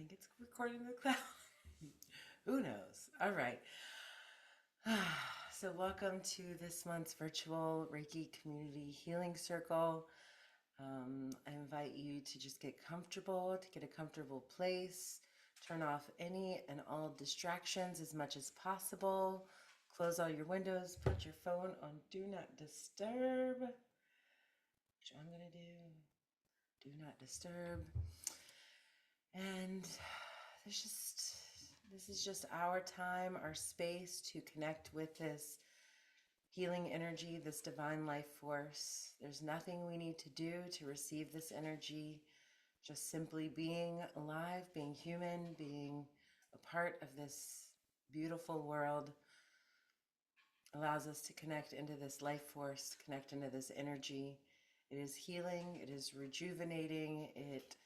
think it's recording in the cloud. Who knows? All right. So welcome to this month's Virtual Reiki Community Healing Circle. I invite you to just get comfortable, to get a comfortable place, turn off any and all distractions as much as possible, close all your windows, put your phone on Do Not Disturb, which I'm going to do Not Disturb. And this is just our time, our space to connect with this healing energy, this divine life force. There's nothing we need to do to receive this energy. Just simply being alive, being human, being a part of this beautiful world allows us to connect into this life force, connect into this energy. It is healing, it is rejuvenating, it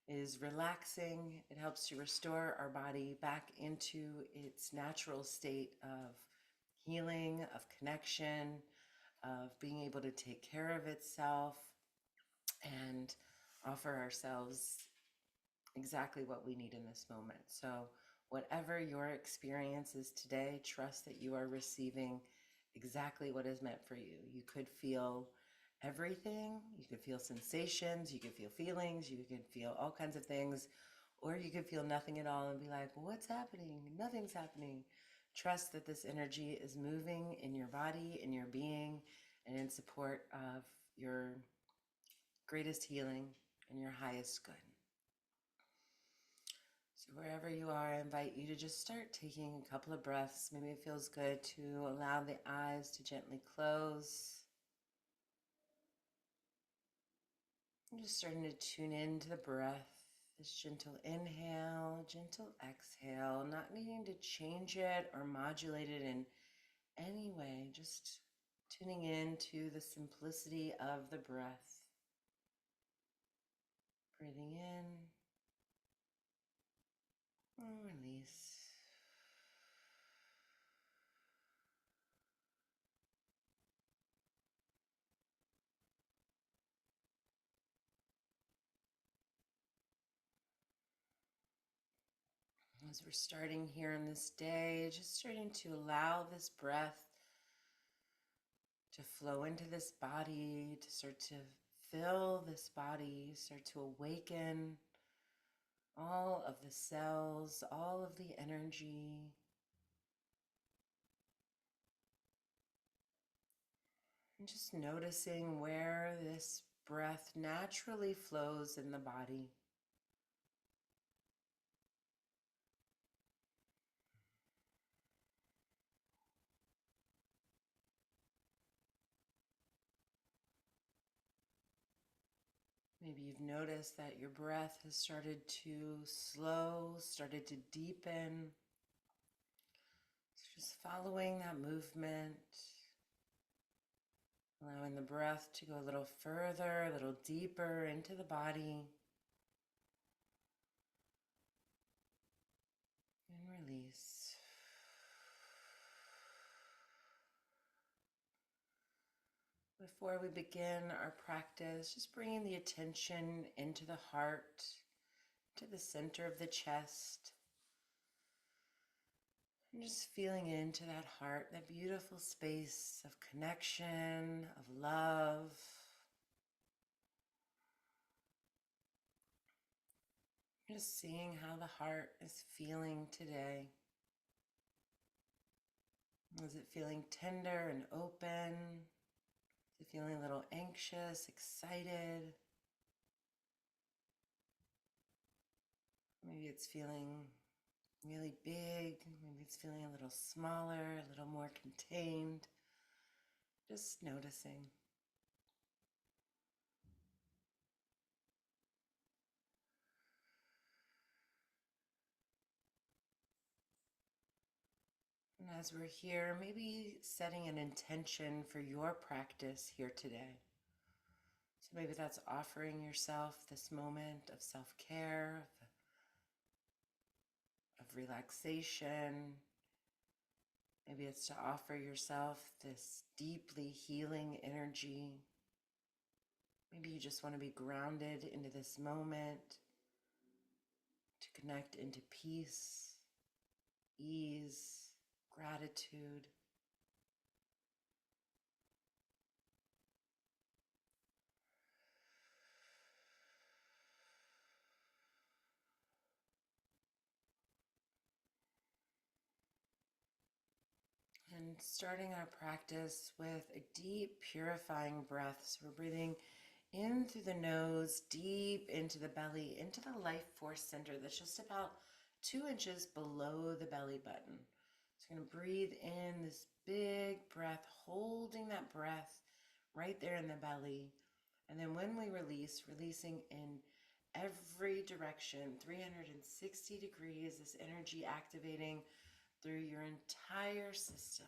is relaxing. It helps to restore our body back into its natural state of healing, of connection, of being able to take care of itself and offer ourselves exactly what we need in this moment. So whatever your experience is today, trust that you are receiving exactly what is meant for you. You could feel everything. You could feel sensations, you could feel feelings, you could feel all kinds of things, or you could feel nothing at all and be like, well, what's happening? Nothing's happening. Trust that this energy is moving in your body, in your being, and in support of your greatest healing and your highest good. So wherever you are, I invite you to just start taking a couple of breaths. Maybe it feels good to allow the eyes to gently close. I'm just starting to tune into the breath, this gentle inhale, gentle exhale, not needing to change it or modulate it in any way, just tuning into the simplicity of the breath. Breathing in and release. As we're starting here on this day, just starting to allow this breath to flow into this body, to start to fill this body, start to awaken all of the cells, all of the energy. And just noticing where this breath naturally flows in the body. Maybe you've noticed that your breath has started to slow, started to deepen. So just following that movement, allowing the breath to go a little further, a little deeper into the body. And release. Before we begin our practice, just bringing the attention into the heart, to the center of the chest. And just feeling into that heart, that beautiful space of connection, of love. Just seeing how the heart is feeling today. Is it feeling tender and open? Is it feeling a little anxious, excited? Maybe it's feeling really big. Maybe it's feeling a little smaller, a little more contained. Just noticing. And as we're here, maybe setting an intention for your practice here today. So maybe that's offering yourself this moment of self-care, of relaxation. Maybe it's to offer yourself this deeply healing energy. Maybe you just want to be grounded into this moment, to to connect into peace, ease, gratitude. And starting our practice with a deep purifying breath. So we're breathing in through the nose, deep into the belly, into the life force center that's just about 2 inches below the belly button. So we're going to breathe in this big breath, holding that breath right there in the belly. And then when we release, releasing in every direction, 360 degrees, this energy activating through your entire system.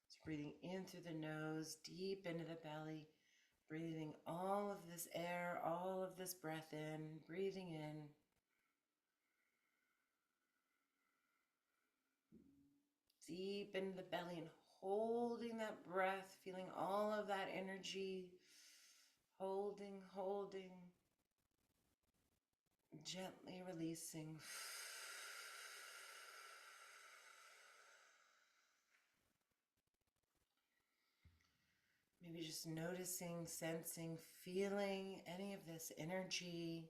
So breathing in through the nose, deep into the belly, breathing all of this air, all of this breath in, breathing in. Deep into the belly and holding that breath, feeling all of that energy, holding, gently releasing. Maybe just noticing, sensing, feeling any of this energy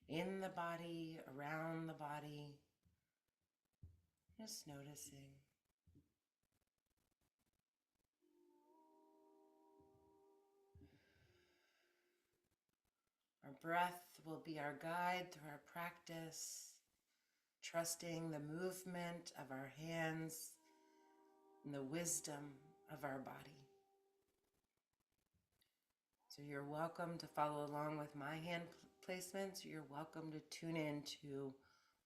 in the body, around the body. Just noticing. Our breath will be our guide through our practice, trusting the movement of our hands and the wisdom of our body. So you're welcome to follow along with my hand placements. You're welcome to tune in to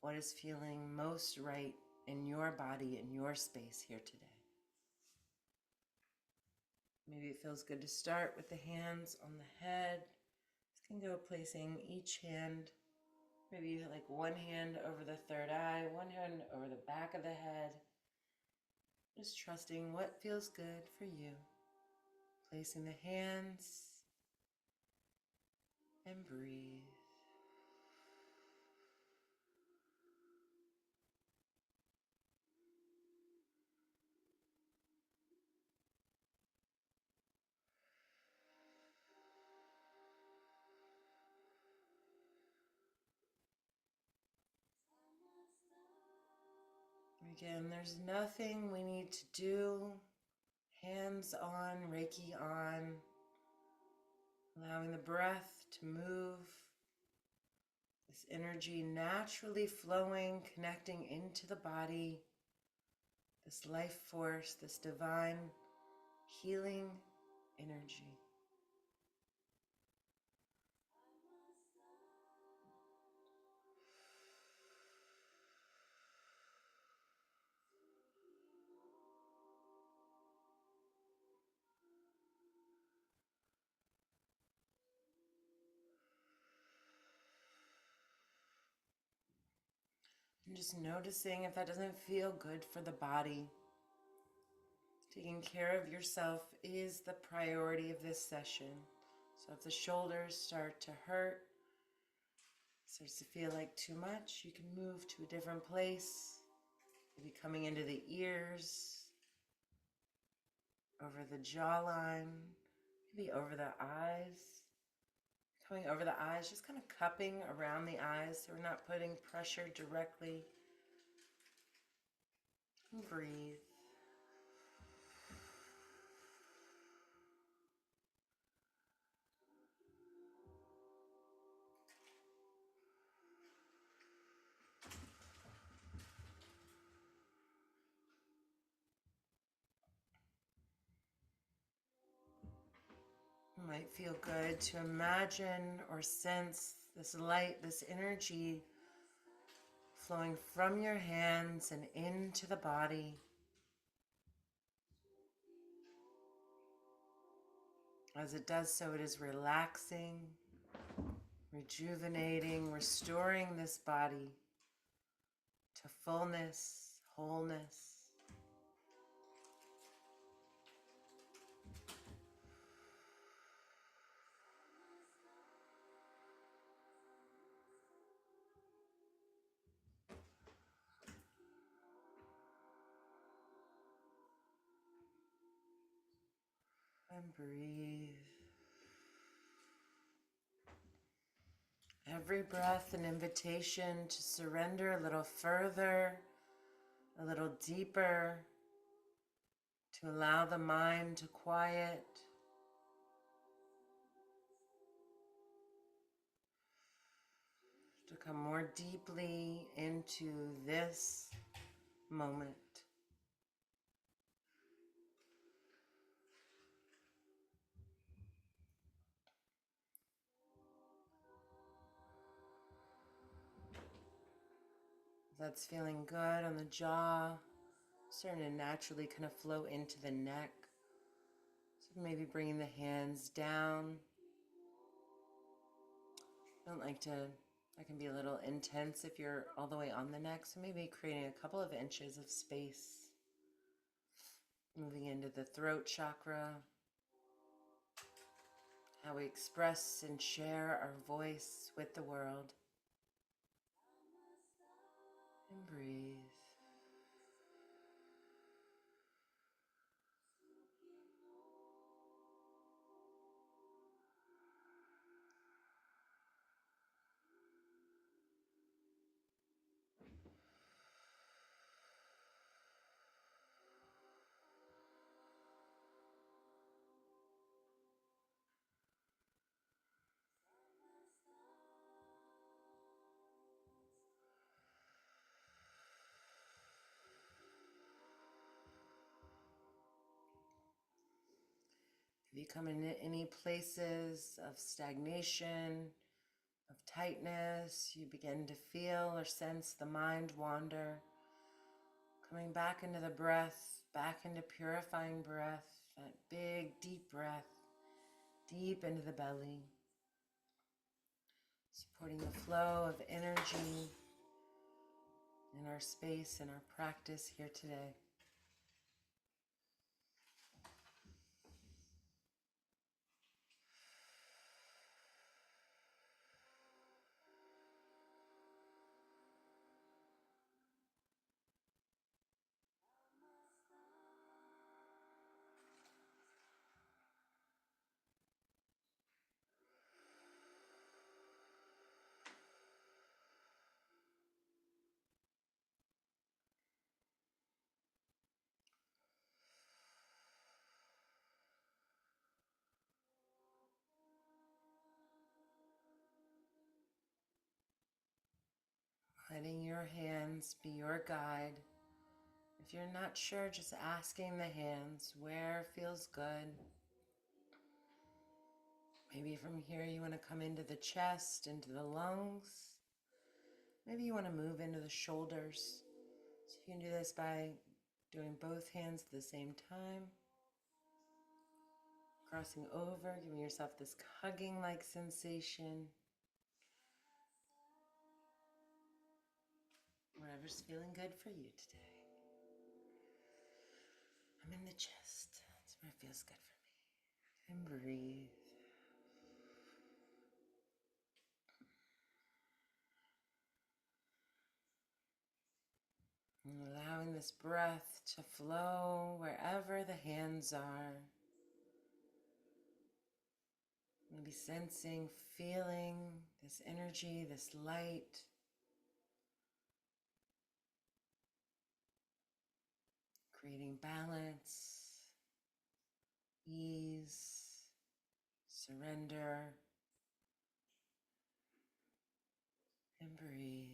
what is feeling most right in your body, in your space here today. Maybe it feels good to start with the hands on the head. You can go placing each hand, maybe like one hand over the third eye, one hand over the back of the head. Just trusting what feels good for you. Placing the hands and breathe. Again, there's nothing we need to do. Hands on, Reiki on. Allowing the breath to move. This energy naturally flowing, connecting into the body. This life force, this divine healing energy. And just noticing if that doesn't feel good for the body. Taking care of yourself is the priority of this session. So if the shoulders start to hurt, starts to feel like too much, you can move to a different place. Maybe coming into the ears, over the jawline, maybe over the eyes. Coming over the eyes, just kind of cupping around the eyes so we're not putting pressure directly. And breathe. It might feel good to imagine or sense this light, this energy flowing from your hands and into the body. As it does so, it is relaxing, rejuvenating, restoring this body to fullness, wholeness. And breathe. Every breath an invitation to surrender a little further, a little deeper, to allow the mind to quiet. To come more deeply into this moment. That's feeling good on the jaw, starting to naturally kind of flow into the neck. So maybe bringing the hands down. Don't like to, that can be a little intense if you're all the way on the neck. So maybe creating a couple of inches of space. Moving into the throat chakra. How we express and share our voice with the world. And breathe. If you come into any places of stagnation, of tightness, you begin to feel or sense the mind wander, coming back into the breath, back into purifying breath, that big, deep breath, deep into the belly, supporting the flow of energy in our space and our practice here today. Letting your hands be your guide. If you're not sure, just asking the hands where feels good. Maybe from here you want to come into the chest, into the lungs. Maybe you want to move into the shoulders. So you can do this by doing both hands at the same time. Crossing over, giving yourself this hugging-like sensation. Whatever's feeling good for you today. I'm in the chest. That's where it feels good for me. And breathe. And allowing this breath to flow wherever the hands are. Maybe sensing, feeling this energy, this light. Creating balance, ease, surrender, and breathe.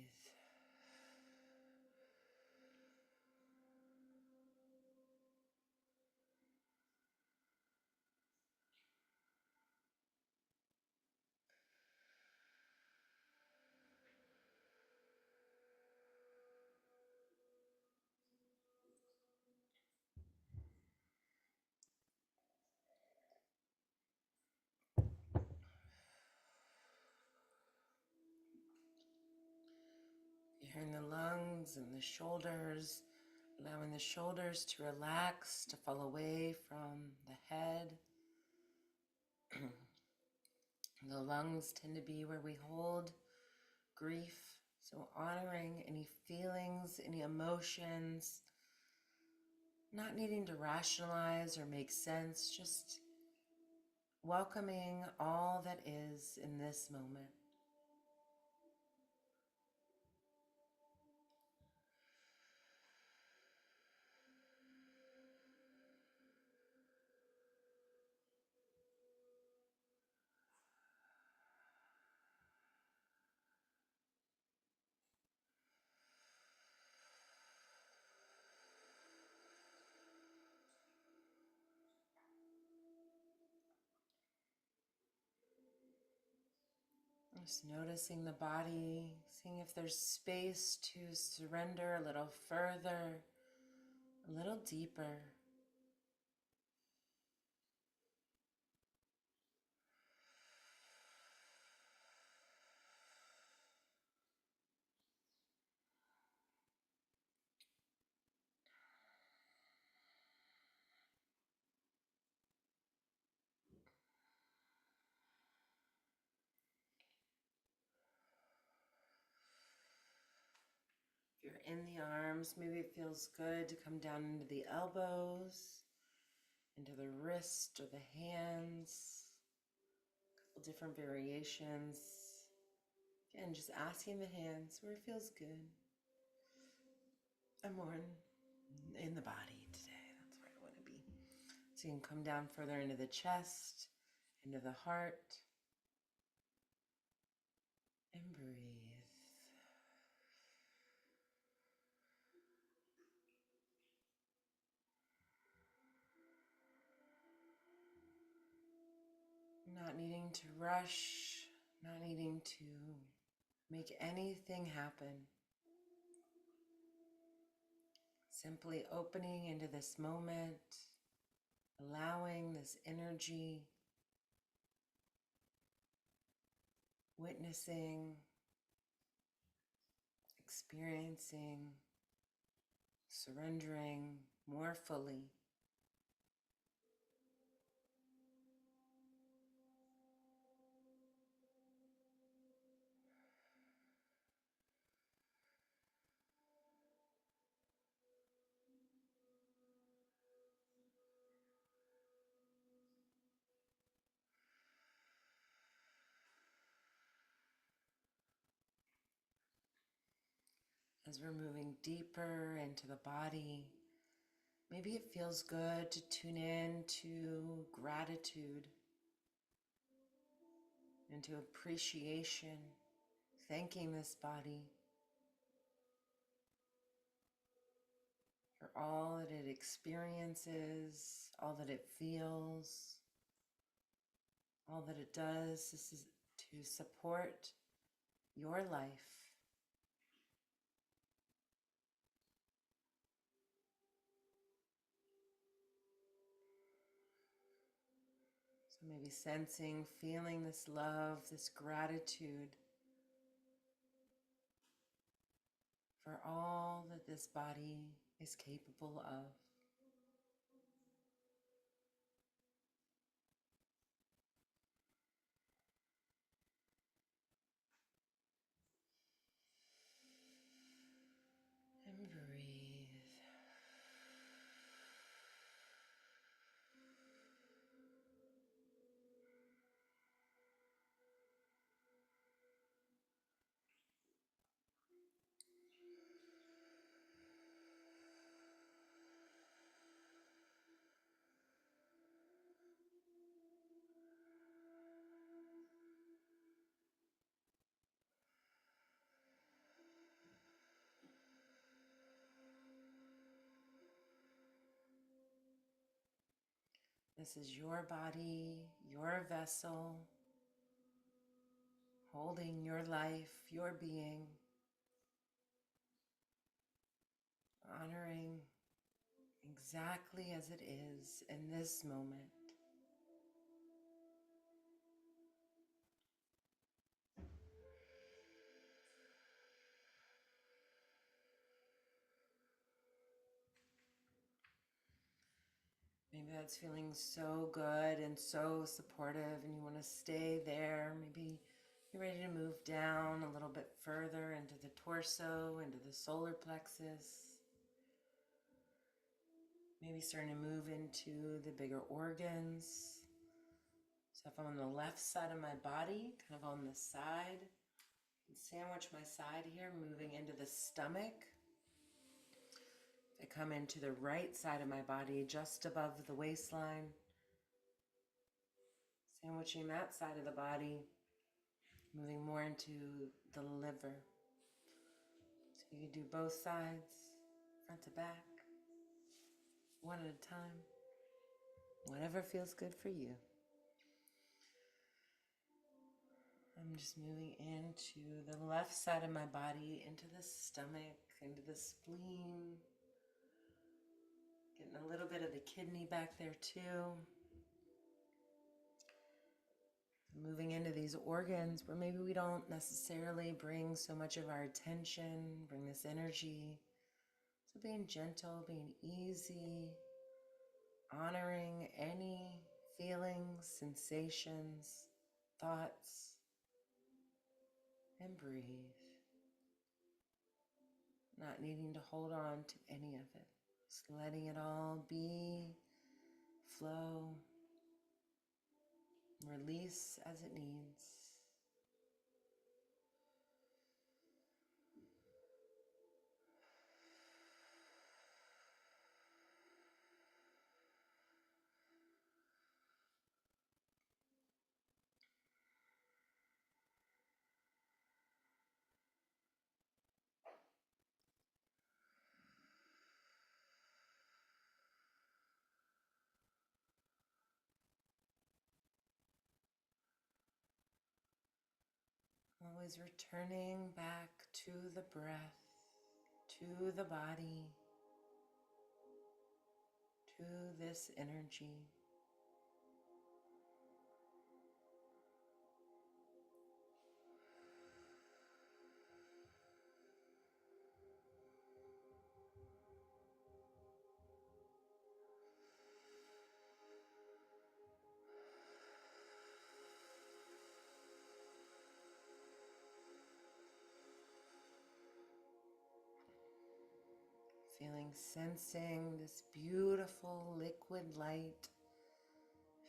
Here in the lungs and the shoulders, allowing the shoulders to relax, to fall away from the head. The lungs tend to be where we hold grief, so honoring any feelings, any emotions, not needing to rationalize or make sense, just welcoming all that is in this moment. Just noticing the body, seeing if there's space to surrender a little further, a little deeper. If you're in the arms, maybe it feels good to come down into the elbows, into the wrist or the hands. A couple different variations. Again, just asking the hands where it feels good. I'm more in the body today. That's where I want to be. So you can come down further into the chest, into the heart, and breathe. Not needing to rush, not needing to make anything happen. Simply opening into this moment, allowing this energy, witnessing, experiencing, surrendering more fully. As we're moving deeper into the body, maybe it feels good to tune in to gratitude, into appreciation, thanking this body for all that it experiences, all that it feels, all that it does. This is to support your life. So maybe sensing, feeling this love, this gratitude for all that this body is capable of. And breathe. This is your body, your vessel, holding your life, your being, honoring exactly as it is in this moment. Maybe that's feeling so good and so supportive and you want to stay there. Maybe you're ready to move down a little bit further into the torso, into the solar plexus. Maybe starting to move into the bigger organs. So if I'm on the left side of my body, kind of on the side, and sandwich my side here, moving into the stomach. If I come into the right side of my body, just above the waistline, sandwiching that side of the body, moving more into the liver. So you can do both sides, front to back, one at a time, whatever feels good for you. I'm just moving into the left side of my body, into the stomach, into the spleen, getting a little bit of the kidney back there too. Moving into these organs where maybe we don't necessarily bring so much of our attention, bring this energy. So being gentle, being easy, honoring any feelings, sensations, thoughts, and breathe. Not needing to hold on to any of it. Just letting it all be, flow, release as it needs. Always returning back to the breath, to the body, to this energy. Sensing this beautiful liquid light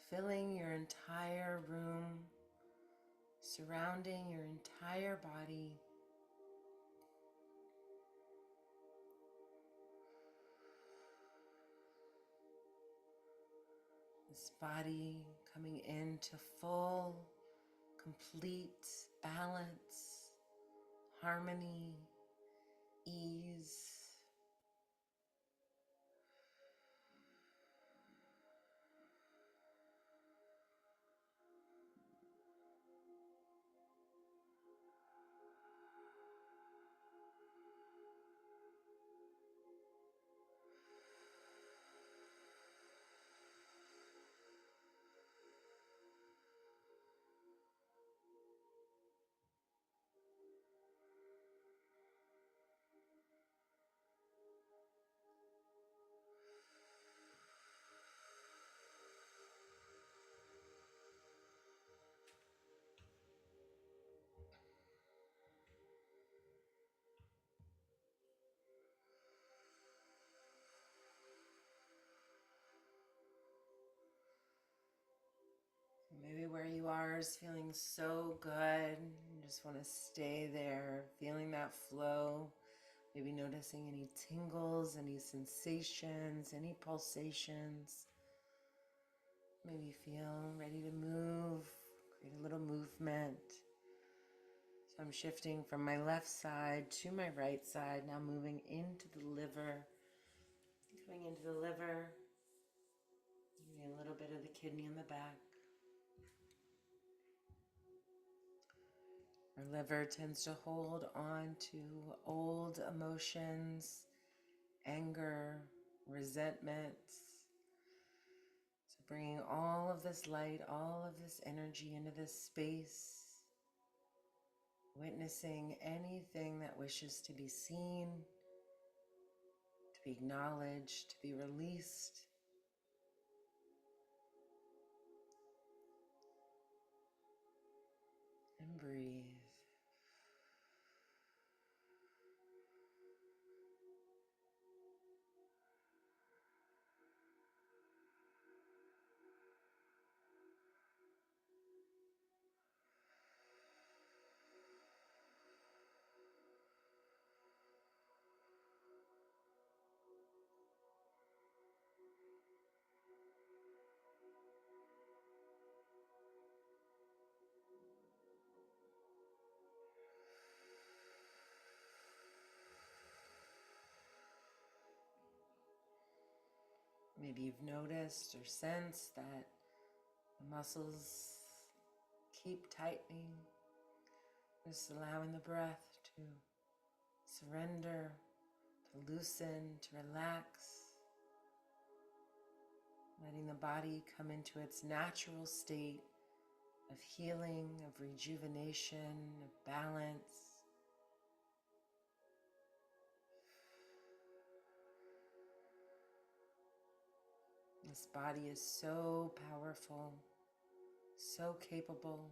filling your entire room, surrounding your entire body. This body coming into full, complete balance, harmony, ease. Maybe where you are is feeling so good. You just want to stay there, feeling that flow. Maybe noticing any tingles, any sensations, any pulsations. Maybe feel ready to move, create a little movement. So I'm shifting from my left side to my right side, now moving into the liver. Coming into the liver, maybe a little bit of the kidney in the back. Our liver tends to hold on to old emotions, anger, resentment. So bringing all of this light, all of this energy into this space, witnessing anything that wishes to be seen, to be acknowledged, to be released. And breathe. Maybe you've noticed or sensed that the muscles keep tightening. Just allowing the breath to surrender, to loosen, to relax. Letting the body come into its natural state of healing, of rejuvenation, of balance. This body is so powerful, so capable.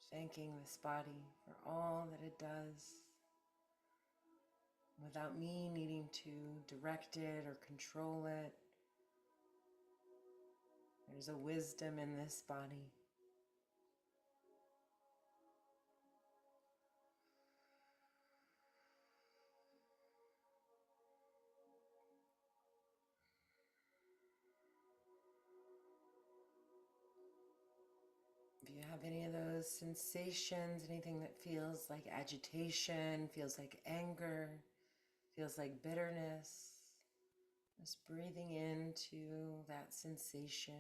Thanking this body for all that it does, without me needing to direct it or control it. There's a wisdom in this body. If you have any of those sensations, anything that feels like agitation, feels like anger, feels like bitterness, just breathing into that sensation,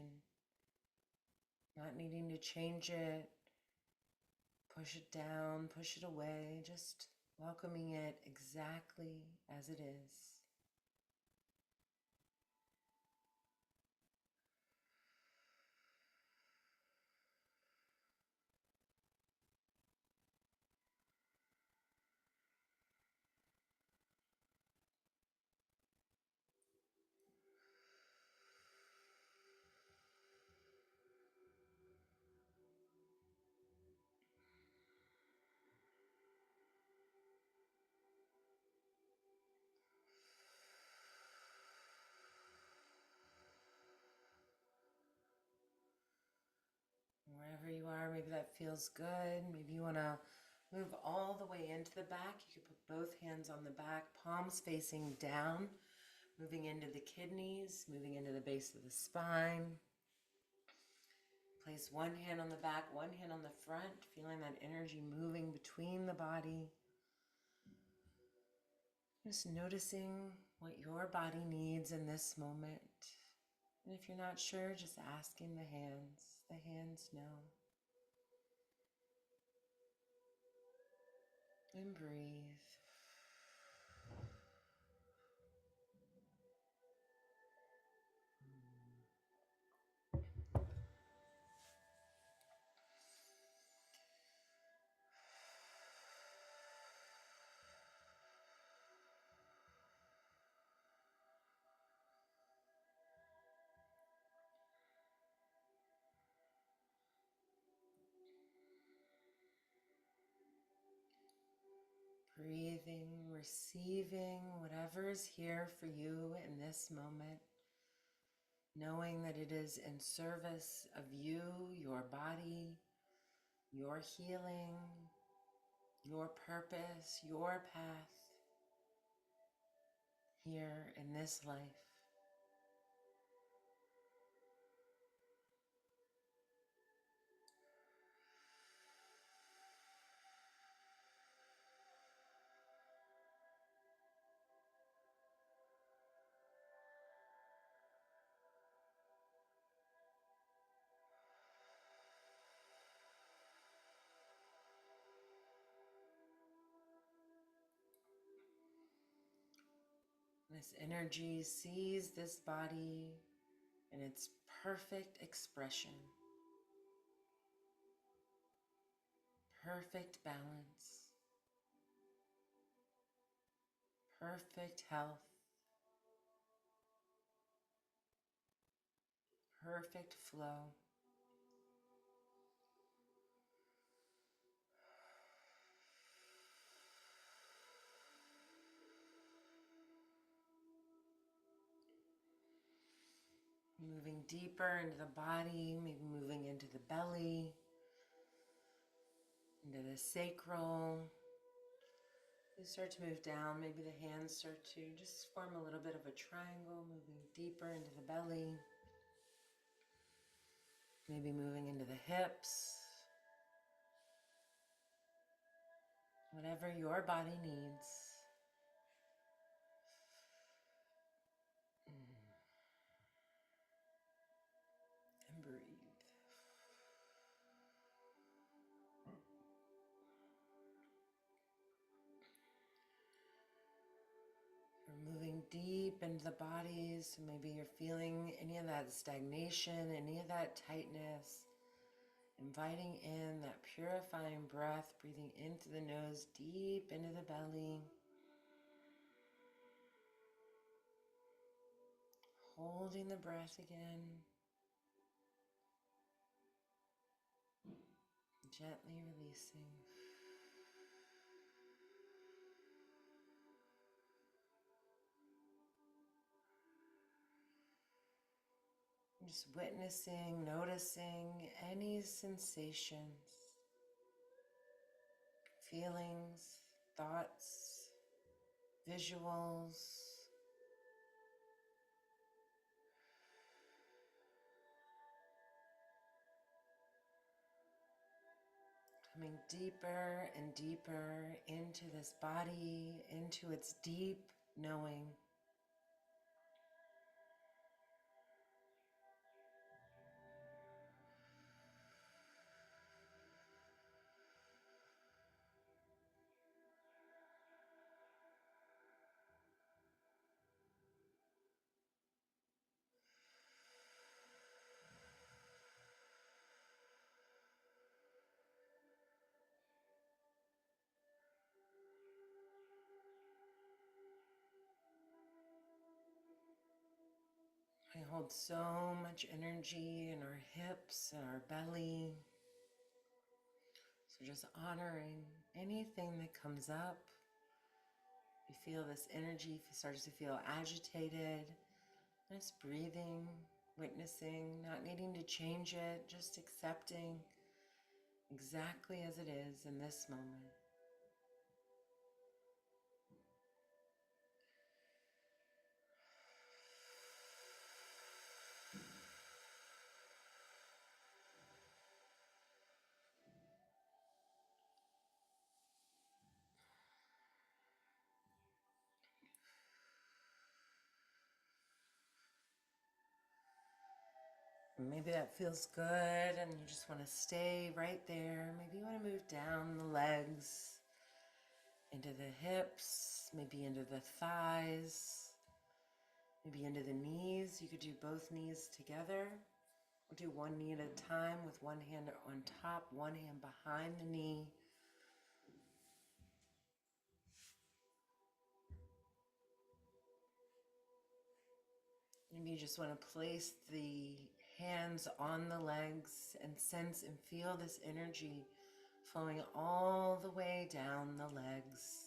not needing to change it, push it down, push it away, just welcoming it exactly as it is. Wherever you are, maybe that feels good. Maybe you want to move all the way into the back. You could put both hands on the back, palms facing down, moving into the kidneys, moving into the base of the spine. Place one hand on the back, one hand on the front, feeling that energy moving between the body. Just noticing what your body needs in this moment. And if you're not sure, just asking the hands. The hands know. And breathe. Breathing, receiving whatever is here for you in this moment, knowing that it is in service of you, your body, your healing, your purpose, your path here in this life. This energy sees this body in its perfect expression, perfect balance, perfect health, perfect flow. Moving deeper into the body, maybe moving into the belly, into the sacral. You start to move down, maybe the hands start to just form a little bit of a triangle, moving deeper into the belly. Maybe moving into the hips. Whatever your body needs. deep into the body. So maybe you're feeling any of that stagnation, any of that tightness. Inviting in that purifying breath, breathing into the nose, deep into the belly. Holding the breath again. Gently releasing. Just witnessing, noticing any sensations, feelings, thoughts, visuals. Coming deeper and deeper into this body, into its deep knowing. We hold so much energy in our hips and our belly. So just honoring anything that comes up. You feel this energy starts to feel agitated. Just breathing, witnessing, not needing to change it, just accepting exactly as it is in this moment. Maybe that feels good and you just want to stay right there. Maybe you want to move down the legs, into the hips, maybe into the thighs, maybe into the knees. You could do both knees together. We'll do one knee at a time with one hand on top, one hand behind the knee. Maybe you just want to place the hands on the legs and sense and feel this energy flowing all the way down the legs.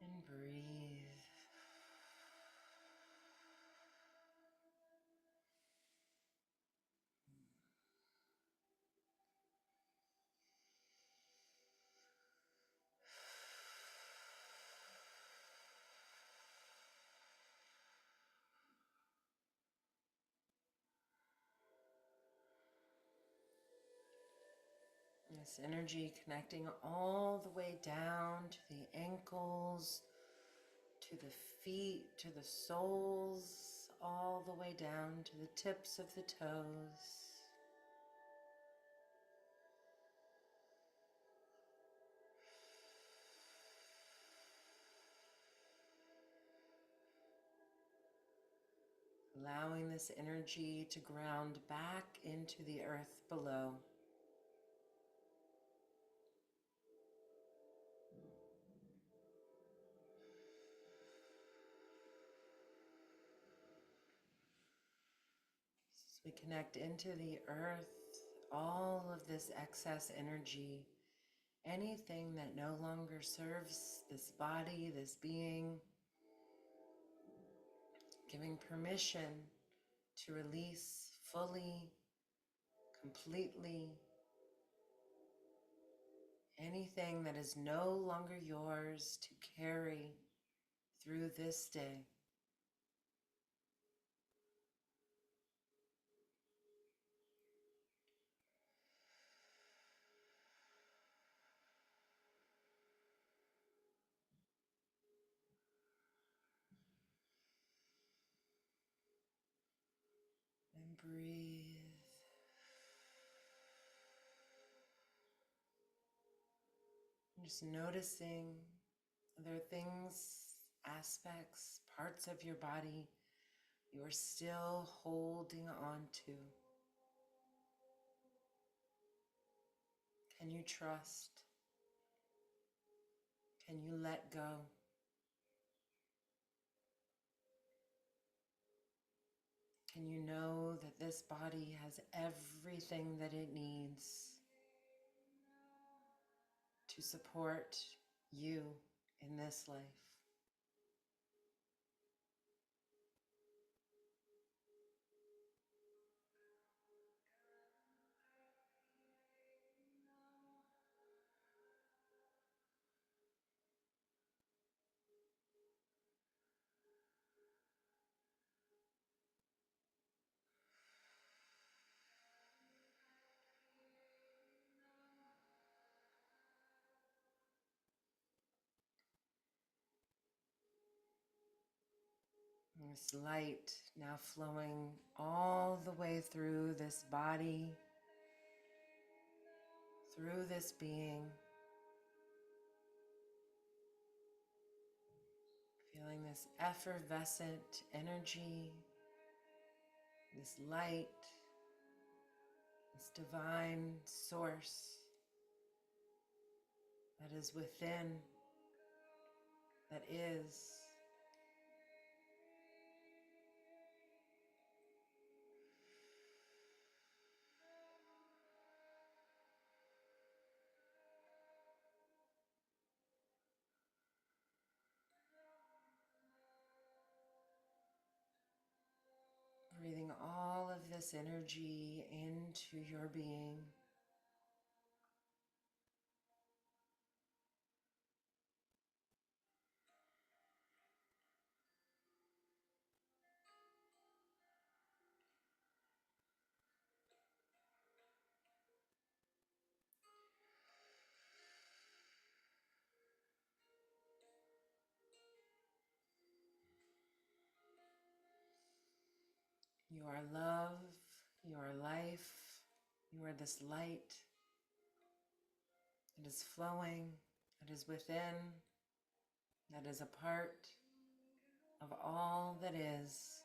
And breathe. This energy connecting all the way down to the ankles, to the feet, to the soles, all the way down to the tips of the toes. Allowing this energy to ground back into the earth below. As we connect into the earth, all of this excess energy, anything that no longer serves this body, this being, giving permission to release fully, completely, anything that is no longer yours to carry through this day. Breathe. Just noticing other things, aspects, parts of your body you are still holding on to. Can you trust? Can you let go? Can you know that this body has everything that it needs to support you in this life? This light now flowing all the way through this body, through this being. Feeling this effervescent energy, this light, this divine source that is within, that is. Breathing all of this energy into your being. You are love, you are life, you are this light. It is flowing, it is within, that is a part of all that is.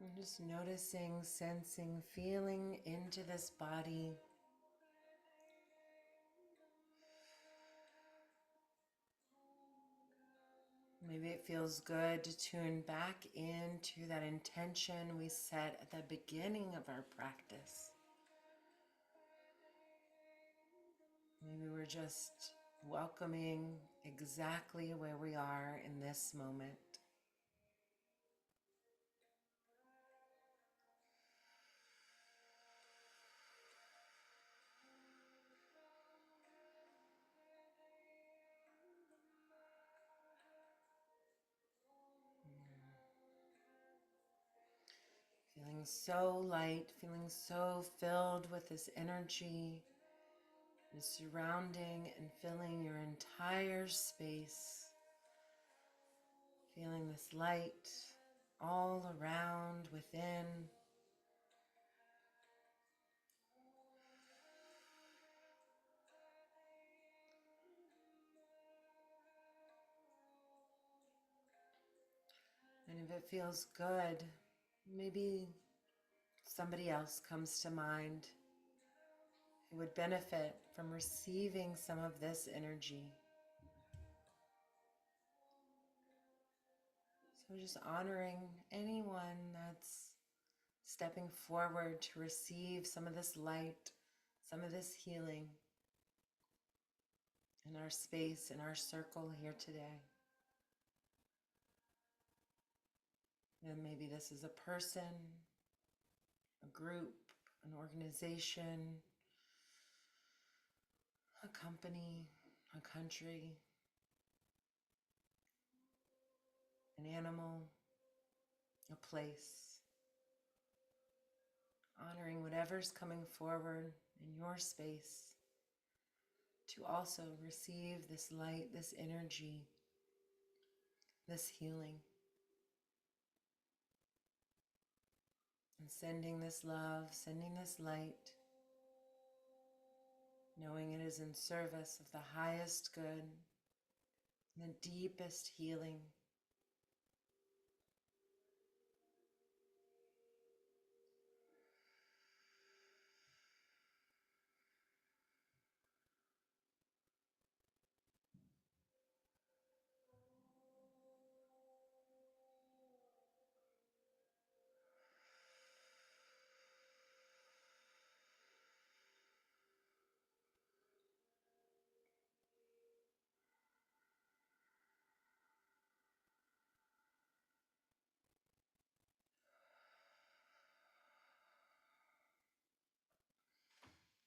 And just noticing, sensing, feeling into this body. Maybe it feels good to tune back into that intention we set at the beginning of our practice. Maybe we're just welcoming exactly where we are in this moment. Feeling so light, feeling so filled with this energy, and surrounding and filling your entire space. Feeling this light all around, within. And if it feels good, maybe somebody else comes to mind who would benefit from receiving some of this energy. So just honoring anyone that's stepping forward to receive some of this light, some of this healing in our space, in our circle here today. And maybe this is a person, a group, an organization, a company, a country, an animal, a place, honoring whatever's coming forward in your space to also receive this light, this energy, this healing, and sending this love, sending this light, knowing it is in service of the highest good, the deepest healing.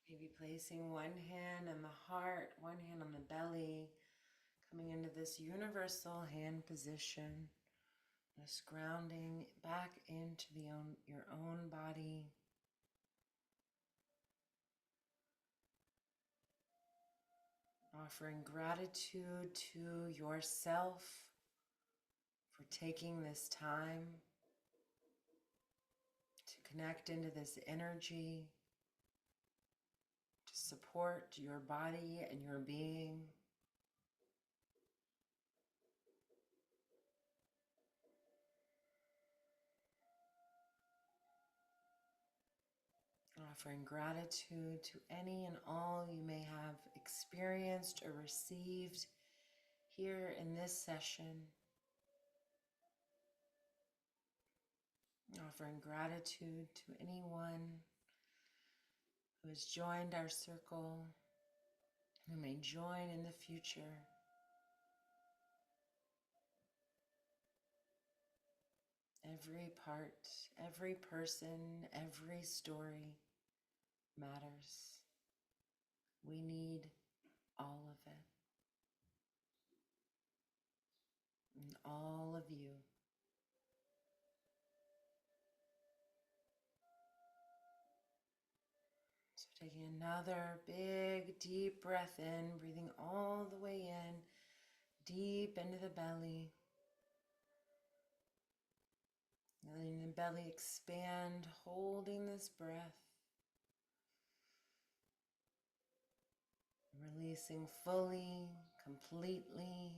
Maybe placing one hand on the heart, one hand on the belly, coming into this universal hand position, this grounding back into your own body. Offering gratitude to yourself for taking this time to connect into this energy, to support your body and your being. Offering gratitude to any and all you may have experienced or received here in this session. Offering gratitude to anyone who has joined our circle, who may join in the future. Every part, every person, every story matters. We need all of it. And all of you. So taking another big, deep breath in, breathing all the way in, deep into the belly. Letting the belly expand, holding this breath. Releasing fully, completely.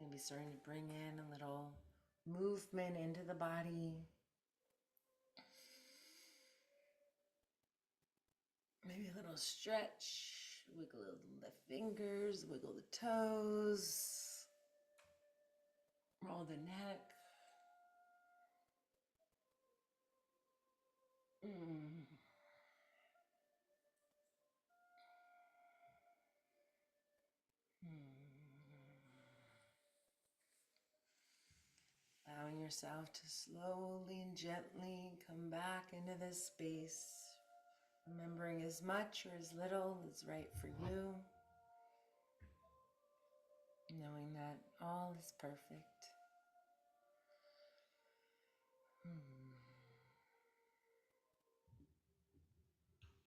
Maybe starting to bring in a little movement into the body. Maybe a little stretch. Wiggle the fingers, wiggle the toes. Roll the neck. Allowing yourself to slowly and gently come back into this space, remembering as much or as little is right for you, knowing that all is perfect.